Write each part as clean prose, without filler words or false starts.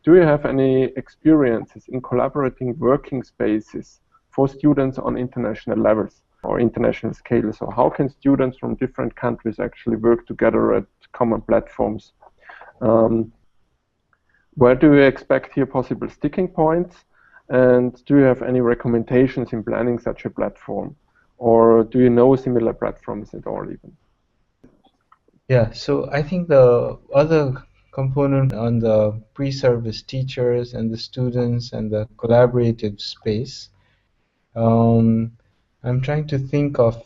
do you have any experiences in collaborating working spaces for students on international levels or international scales? So how can students from different countries actually work together at common platforms? Where do you expect here possible sticking points? And do you have any recommendations in planning such a platform? Or do you know similar platforms at all even? Yeah, so I think the other component on the pre-service teachers and the students and the collaborative space, I'm trying to think of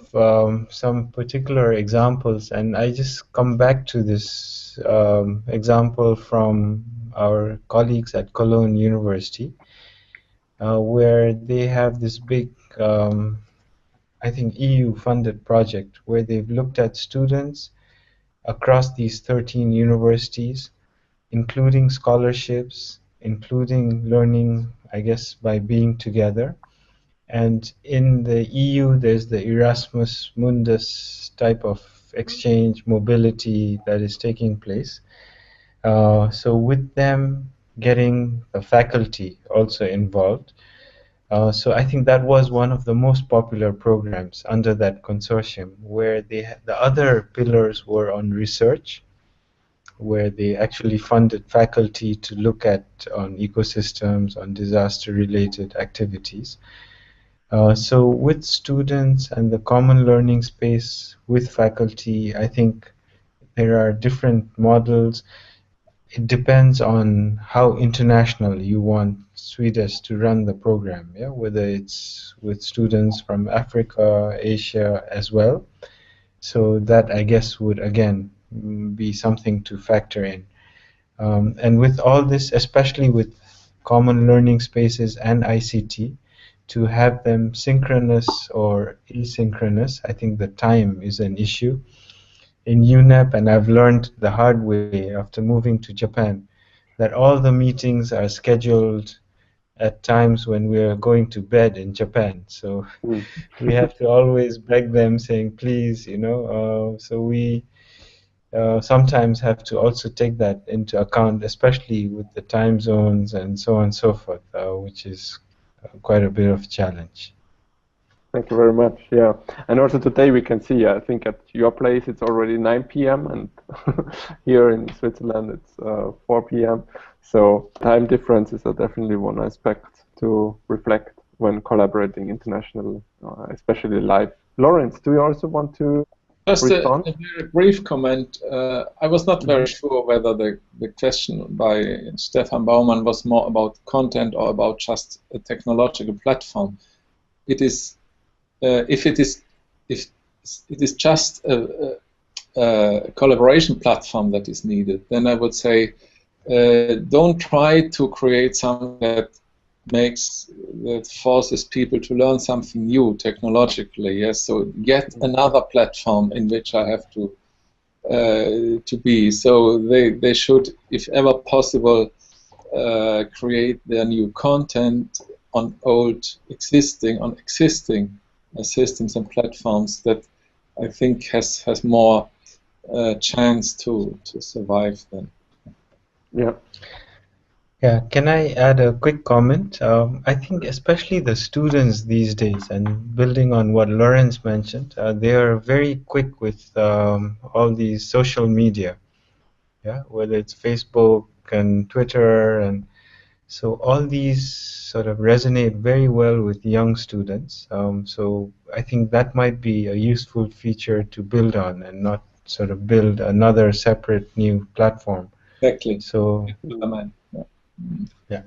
some particular examples, and I just come back to this example from our colleagues at Cologne University, where they have this big, I think, EU-funded project where they've looked at students across these 13 universities, including scholarships, including learning, I guess, by being together. And in the EU, there's the Erasmus Mundus type of exchange mobility that is taking place. So with them getting the faculty also involved, so I think that was one of the most popular programs under that consortium, where the other pillars were on research, where they actually funded faculty to look at on ecosystems, on disaster-related activities. So with students and the common learning space with faculty, I think there are different models. It depends on how international you want Swedish to run the program, yeah? Whether it's with students from Africa, Asia as well. So that, I guess, would again be something to factor in. And with all this, especially with common learning spaces and ICT, to have them synchronous or asynchronous, I think the time is an issue. In UNEP, and I've learned the hard way after moving to Japan, that all the meetings are scheduled at times when we are going to bed in Japan. So we have to always beg them saying, please, so we sometimes have to also take that into account, especially with the time zones and so on and so forth, which is quite a bit of a challenge. Thank you very much. Yeah, and also today we can see, I think at your place it's already 9 p.m. and here in Switzerland it's 4 p.m. So time differences are definitely one aspect to reflect when collaborating internationally, especially live. Lawrence, do you also want to respond? Just a very brief comment. I was not very sure whether the question by Stefan Baumann was more about content or about just a technological platform. It is if it is just a collaboration platform that is needed, then I would say don't try to create something that forces people to learn something new technologically. Yes, so yet another platform in which I have to be. So they should, if ever possible, create their new content on existing systems and platforms that I think has more chance to survive then. Yeah. Yeah, can I add a quick comment? I think especially the students these days, and building on what Lawrence mentioned, they are very quick with all these social media, yeah, whether it's Facebook and Twitter, and so all these sort of resonate very well with young students. So I think that might be a useful feature to build on and not sort of build another separate new platform. Exactly. So yeah. yeah.